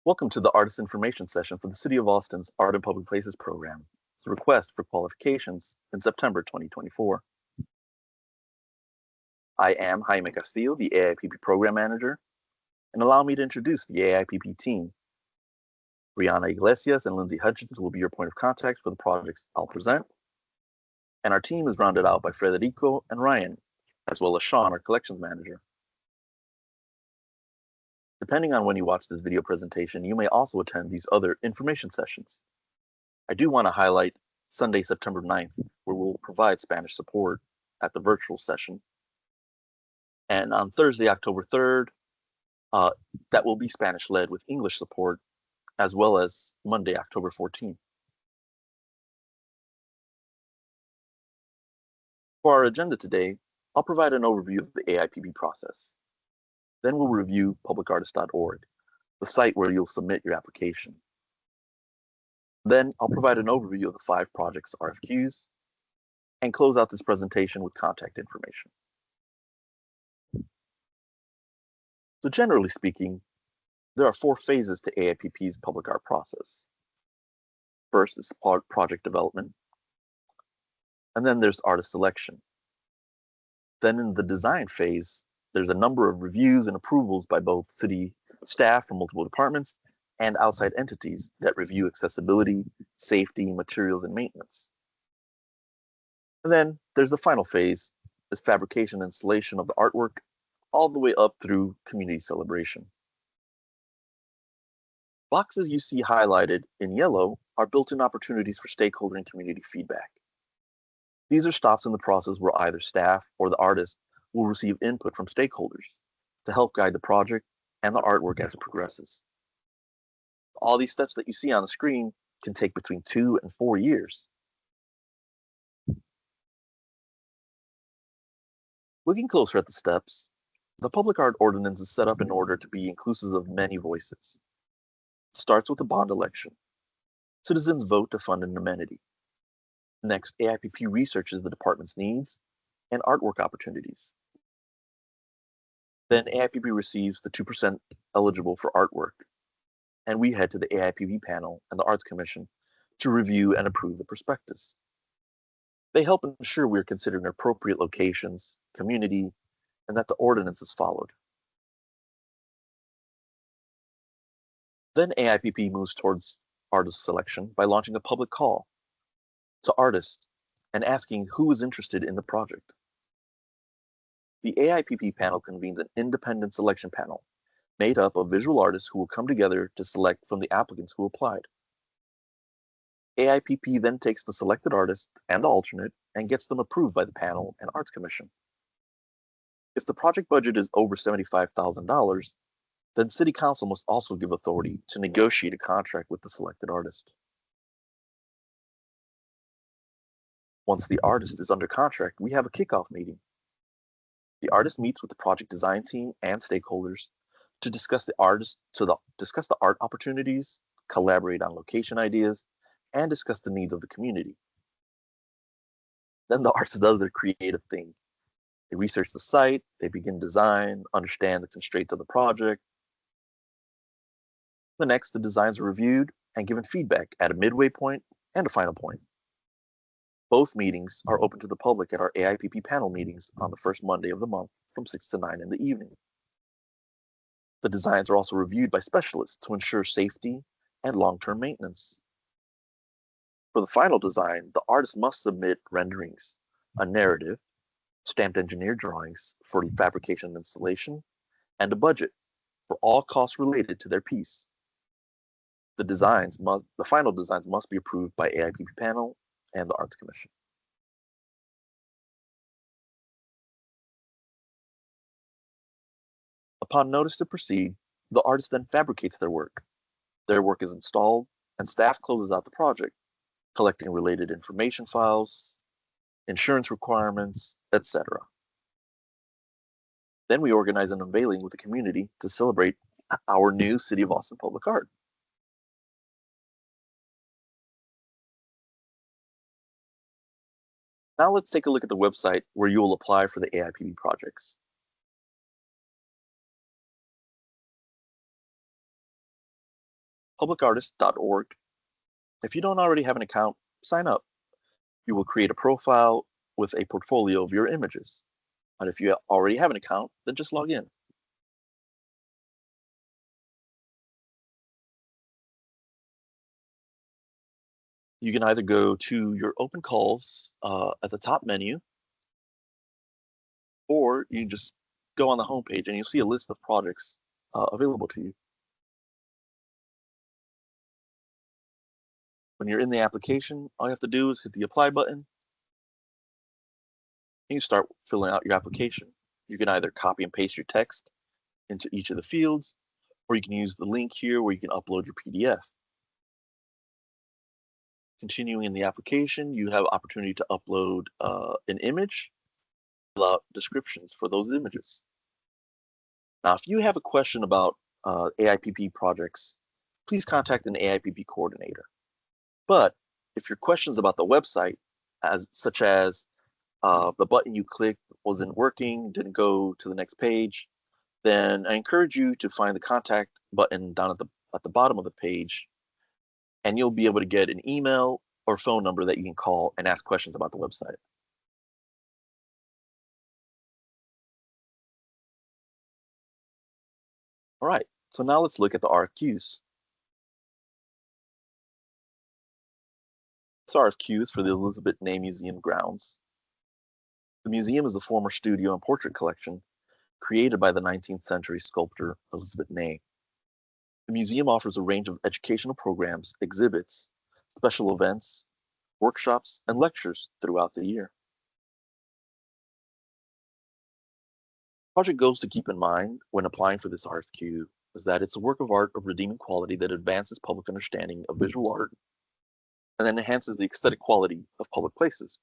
Welcome to the Artist Information Session for the City of Austin's Art in Public Places program. It's a request for qualifications in September 2024. I am Jaime Castillo, the AIPP Program Manager, and allow me to introduce the AIPP team. Brianna Iglesias and Lindsay Hutchins will be your point of contact for the projects I'll present, and our team is rounded out by Federico and Ryan, as well as Sean, our Collections Manager. Depending on when you watch this video presentation, you may also attend these other information sessions. I do want to highlight Sunday, September 9th, where we'll provide Spanish support at the virtual session. And on Thursday, October 3rd, that will be Spanish-led with English support, as well as Monday, October 14th. For our agenda today, I'll provide an overview of the AIPP process. Then we'll review publicartist.org, the site where you'll submit your application. Then I'll provide an overview of the 5 projects RFQs and close out this presentation with contact information. So generally speaking, there are 4 phases to AIPP's public art process. First is project development, and then there's artist selection. Then in the design phase, there's a number of reviews and approvals by both city staff from multiple departments and outside entities that review accessibility, safety, materials, and maintenance. And then there's the final phase, is fabrication and installation of the artwork, all the way up through community celebration. Boxes you see highlighted in yellow are built-in opportunities for stakeholder and community feedback. These are stops in the process where either staff or the artist will receive input from stakeholders to help guide the project and the artwork as it progresses. All these steps that you see on the screen can take between 2 and 4 years. Looking closer at the steps, the public art ordinance is set up in order to be inclusive of many voices. It starts with a bond election. Citizens vote to fund an amenity. Next, AIPP researches the department's needs and artwork opportunities. Then AIPP receives the 2% eligible for artwork, and we head to the AIPP panel and the Arts Commission to review and approve the prospectus. They help ensure we are considering appropriate locations, community, and that the ordinance is followed. Then AIPP moves towards artist selection by launching a public call to artists and asking who is interested in the project. The AIPP panel convenes an independent selection panel made up of visual artists who will come together to select from the applicants who applied. AIPP then takes the selected artist and alternate and gets them approved by the panel and Arts Commission. If the project budget is over $75,000, then City Council must also give authority to negotiate a contract with the selected artist. Once the artist is under contract, we have a kickoff meeting. The artist meets with the project design team and stakeholders to discuss the art opportunities, collaborate on location ideas, and discuss the needs of the community. Then the artist does their creative thing. They research the site, they begin design, understand the constraints of the project. The next, the designs are reviewed and given feedback at a midway point and a final point. Both meetings are open to the public at our AIPP panel meetings on the first Monday of the month from 6 to 9 in the evening. The designs are also reviewed by specialists to ensure safety and long-term maintenance. For the final design, the artist must submit renderings, a narrative, stamped engineered drawings for fabrication and installation, and a budget for all costs related to their piece. The final designs must be approved by AIPP panel and the Arts Commission. Upon notice to proceed, the artist then fabricates their work. Their work is installed, and staff closes out the project, collecting related information files, insurance requirements, etc. Then we organize an unveiling with the community to celebrate our new City of Austin public art. Now let's take a look at the website where you will apply for the AIPP projects. publicartist.org. If you don't already have an account, sign up. You will create a profile with a portfolio of your images. And if you already have an account, then just log in. You can either go to your open calls at the top menu, or you can just go on the homepage and you'll see a list of projects available to you. When you're in the application, all you have to do is hit the apply button and you start filling out your application. You can either copy and paste your text into each of the fields, or you can use the link here where you can upload your PDF. Continuing in the application, you have opportunity to upload an image, fill out descriptions for those images. Now, if you have a question about AIPP projects, please contact an AIPP coordinator. But if your questions about the website, such as the button you clicked wasn't working, didn't go to the next page, then I encourage you to find the contact button down at the bottom of the page, and you'll be able to get an email or phone number that you can call and ask questions about the website. All right, so now let's look at the RFQs. This RFQ is for the Elizabeth Ney Museum grounds. The museum is the former studio and portrait collection created by the 19th century sculptor Elizabeth Ney. The museum offers a range of educational programs, exhibits, special events, workshops, and lectures throughout the year. Project goals to keep in mind when applying for this RFQ is that it's a work of art of redeeming quality that advances public understanding of visual art and then enhances the aesthetic quality of public places.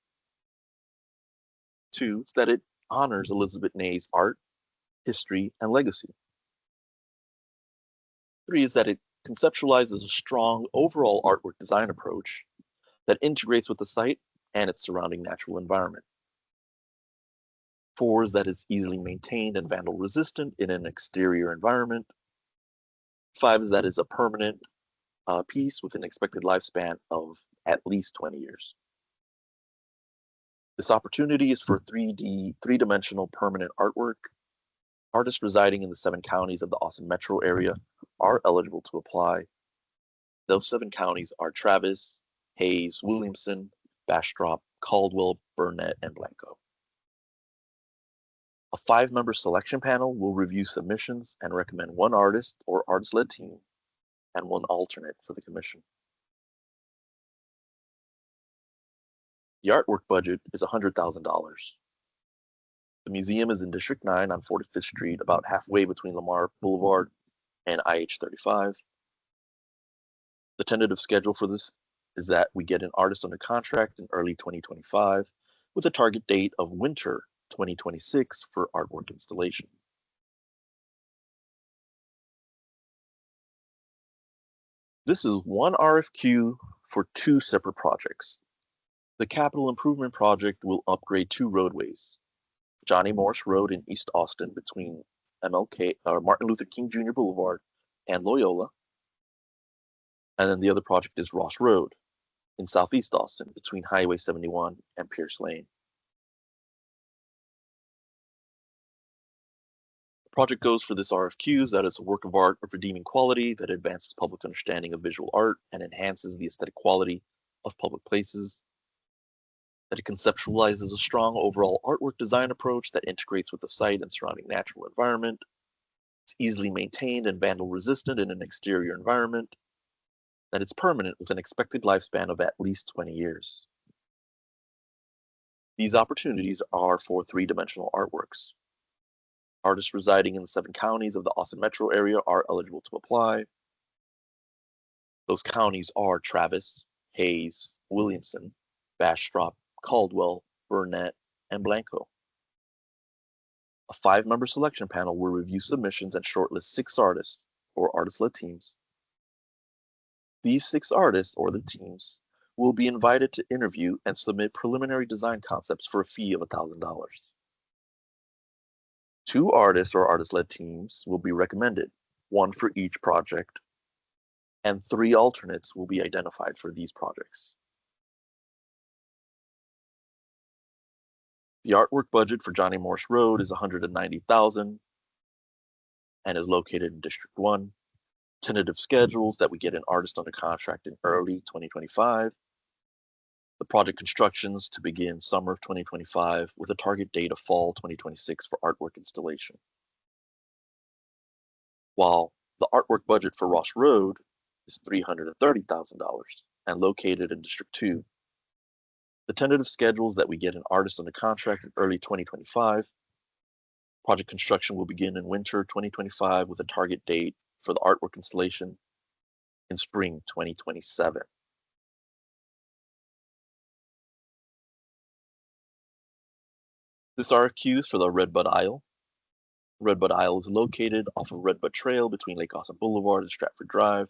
2, it's that it honors Elizabeth Ney's art, history, and legacy. 3 is that it conceptualizes a strong overall artwork design approach that integrates with the site and its surrounding natural environment. 4 is that it's easily maintained and vandal resistant in an exterior environment. 5 is that it's a permanent piece with an expected lifespan of at least 20 years. This opportunity is for three-dimensional permanent artwork. Artists residing in the 7 counties of the Austin metro area are eligible to apply. Those 7 counties are Travis, Hayes, Williamson, Bastrop, Caldwell, Burnett, and Blanco. A 5-member selection panel will review submissions and recommend 1 artist or artist-led team and 1 alternate for the commission. The artwork budget is $100,000. The museum is in District 9 on 45th Street, about halfway between Lamar Boulevard and IH-35. The tentative schedule for this is that we get an artist under contract in early 2025 with a target date of winter 2026 for artwork installation. This is one RFQ for 2 separate projects. The capital improvement project will upgrade 2 roadways, Johnny Morse Road in East Austin between Martin Luther King Jr. Boulevard and Loyola. And then the other project is Ross Road in Southeast Austin between Highway 71 and Pierce Lane. The project goes for this RFQ is that it's a work of art of redeeming quality that advances public understanding of visual art and enhances the aesthetic quality of public places. That it conceptualizes a strong overall artwork design approach that integrates with the site and surrounding natural environment. It's easily maintained and vandal resistant in an exterior environment. That it's permanent with an expected lifespan of at least 20 years. These opportunities are for 3-dimensional artworks. Artists residing in the 7 counties of the Austin metro area are eligible to apply. Those counties are Travis, Hayes, Williamson, Bastrop, Caldwell, Burnett, and Blanco. A 5-member selection panel will review submissions and shortlist 6 artists or artist-led teams. These 6 artists or their teams will be invited to interview and submit preliminary design concepts for a fee of $1,000. 2 artists or artist-led teams will be recommended, 1 for each project, and 3 alternates will be identified for these projects. The artwork budget for Johnny Morse Road is $190,000 and is located in District 1. Tentative schedules that we get an artist under contract in early 2025. The project constructions to begin summer of 2025 with a target date of fall 2026 for artwork installation. While the artwork budget for Ross Road is $330,000 and located in District 2. The tentative schedules that we get an artist under contract in early 2025. Project construction will begin in winter 2025 with a target date for the artwork installation in spring 2027. This RFQ is for the Redbud Isle. Redbud Isle is located off of Redbud Trail between Lake Austin Boulevard and Stratford Drive.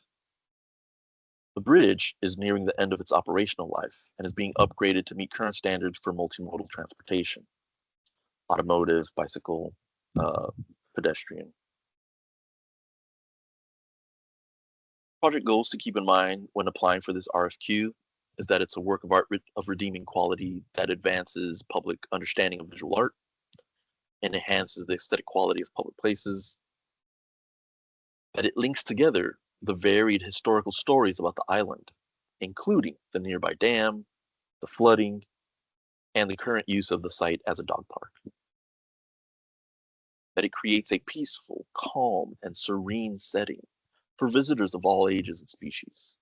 The bridge is nearing the end of its operational life and is being upgraded to meet current standards for multimodal transportation, automotive, bicycle, pedestrian. Project goals to keep in mind when applying for this RFQ is that it's a work of art of redeeming quality that advances public understanding of visual art and enhances the aesthetic quality of public places, that it links together the varied historical stories about the island, including the nearby dam, the flooding, and the current use of the site as a dog park. That it creates a peaceful, calm, and serene setting for visitors of all ages and species.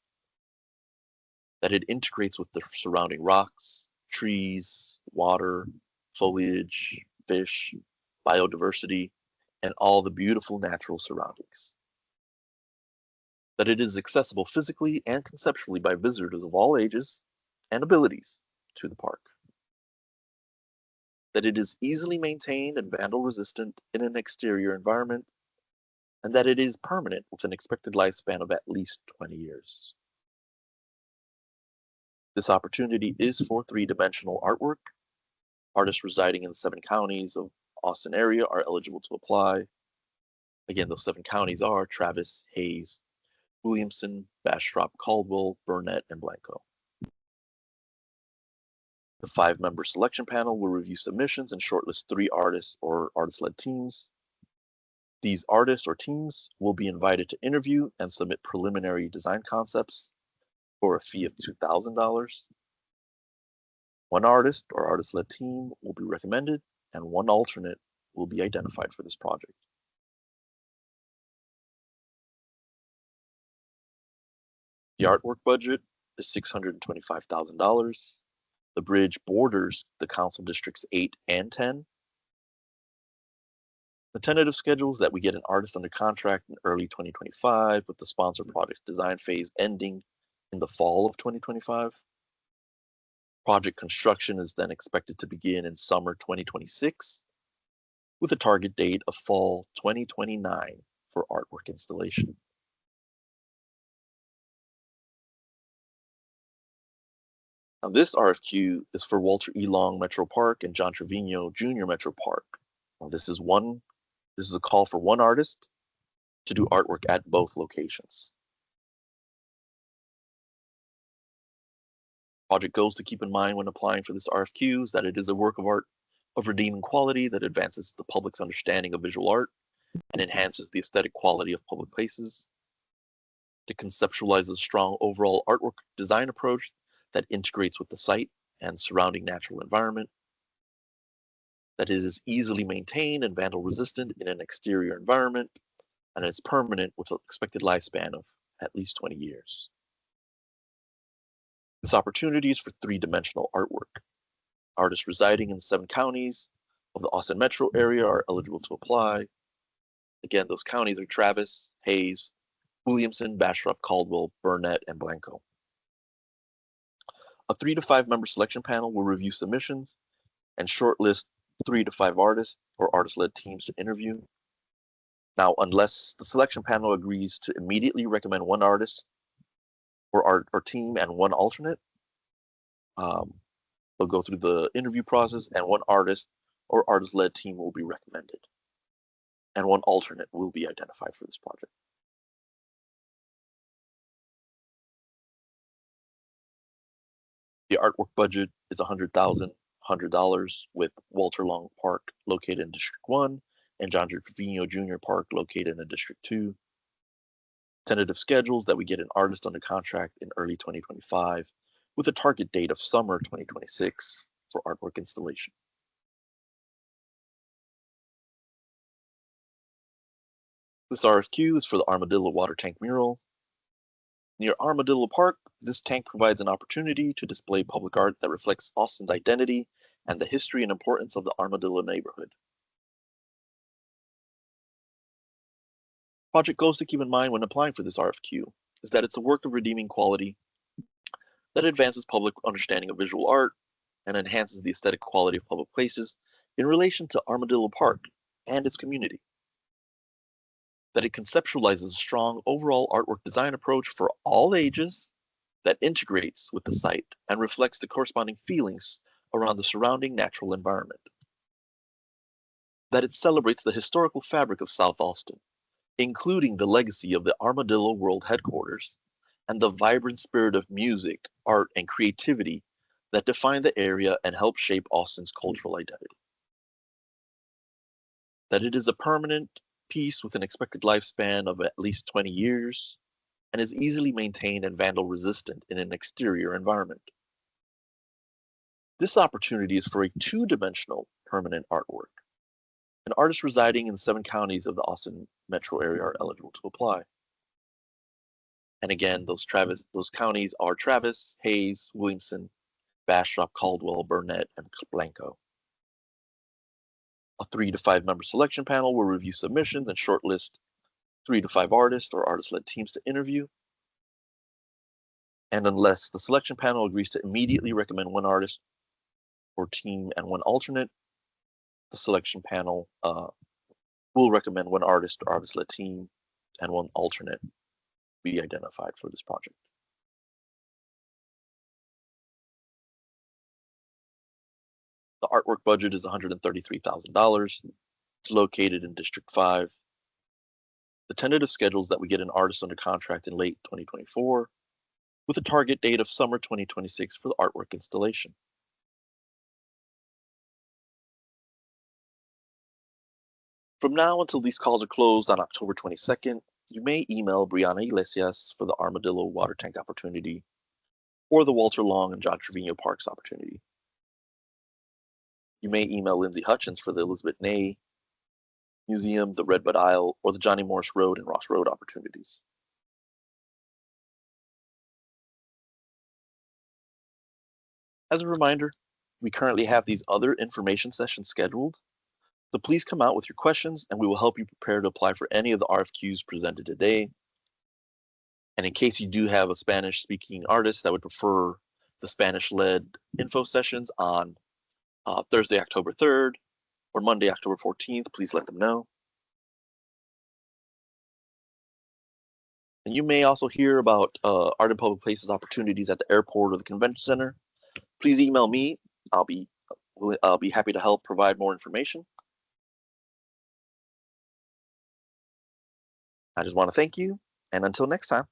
That it integrates with the surrounding rocks, trees, water, foliage, fish, biodiversity, and all the beautiful natural surroundings. That it is accessible physically and conceptually by visitors of all ages and abilities to the park. That it is easily maintained and vandal resistant in an exterior environment, and that it is permanent with an expected lifespan of at least 20 years. This opportunity is for 3-dimensional artwork. Artists residing in the 7 counties of Austin area are eligible to apply. Again, those 7 counties are Travis, Hayes, Williamson, Bastrop, Caldwell, Burnett, and Blanco. The 5-member selection panel will review submissions and shortlist 3 artists or artist-led teams. These artists or teams will be invited to interview and submit preliminary design concepts for a fee of $2,000. 1 artist or artist-led team will be recommended, and 1 alternate will be identified for this project. The artwork budget is $625,000. The bridge borders the council districts 8 and 10. The tentative schedules that we get an artist under contract in early 2025 with the sponsor project's design phase ending in the fall of 2025. Project construction is then expected to begin in summer 2026 with a target date of fall 2029 for artwork installation. Now, this RFQ is for Walter E. Long Metro Park and John Trevino Jr. Metro Park. Now, this is a call for 1 artist to do artwork at both locations. Project goals to keep in mind when applying for this RFQ is that it is a work of art of redeeming quality that advances the public's understanding of visual art and enhances the aesthetic quality of public places. To conceptualize a strong overall artwork design approach that integrates with the site and surrounding natural environment. That it is easily maintained and vandal resistant in an exterior environment, and it's permanent with an expected lifespan of at least 20 years. This opportunity is for 3-dimensional artwork. Artists residing in the 7 counties of the Austin metro area are eligible to apply. Again, those counties are Travis, Hayes, Williamson, Bastrop, Caldwell, Burnett, and Blanco. A 3 to 5 member selection panel will review submissions and shortlist 3 to 5 artists or artist-led teams to interview. Now, unless the selection panel agrees to immediately recommend 1 artist or team and 1 alternate, they'll go through the interview process, and 1 artist or artist-led team will be recommended, and 1 alternate will be identified for this project. The artwork budget is $100,000 with Walter Long Park located in District 1 and John Trevino Jr. Park located in District 2. Tentative schedules that we get an artist under contract in early 2025 with a target date of summer 2026 for artwork installation. This RFQ is for the Armadillo water tank mural. Near Armadillo Park, this tank provides an opportunity to display public art that reflects Austin's identity and the history and importance of the Armadillo neighborhood. Project goals to keep in mind when applying for this RFQ is that it's a work of redeeming quality that advances public understanding of visual art and enhances the aesthetic quality of public places in relation to Armadillo Park and its community. That it conceptualizes a strong overall artwork design approach for all ages that integrates with the site and reflects the corresponding feelings around the surrounding natural environment. That it celebrates the historical fabric of South Austin, including the legacy of the Armadillo World Headquarters and the vibrant spirit of music, art, and creativity that define the area and help shape Austin's cultural identity. That it is a permanent piece with an expected lifespan of at least 20 years and is easily maintained and vandal resistant in an exterior environment. This opportunity is for a two-dimensional permanent artwork. And artists residing in 7 counties of the Austin metro area are eligible to apply. And again, those counties are Travis, Hayes, Williamson, Bastrop, Caldwell, Burnett, and Blanco. A 3 to 5 member selection panel will review submissions and shortlist 3 to 5 artists or artist-led teams to interview. And unless the selection panel agrees to immediately recommend one artist or team and one alternate, the selection panel will recommend one artist or artist-led team and one alternate be identified for this project. The artwork budget is $133,000. It's located in District 5. The tentative schedules that we get an artist under contract in late 2024 with a target date of summer 2026 for the artwork installation. From now until these calls are closed on October 22nd, you may email Brianna Iglesias for the Armadillo water tank opportunity or the Walter Long and John Trevino Parks opportunity. You may email Lindsay Hutchins for the Elizabeth Ney Museum, the Redbud Isle, or the Johnny Morris Road and Ross Road opportunities. As a reminder, we currently have these other information sessions scheduled, so please come out with your questions and we will help you prepare to apply for any of the RFQs presented today. And in case you do have a Spanish-speaking artist that would prefer the Spanish-led info sessions on Thursday, October 3rd, or Monday, October 14th, please let them know. And you may also hear about art in public places opportunities at the airport or the convention center. Please email me. I'll be happy to help provide more information. I just want to thank you, and until next time.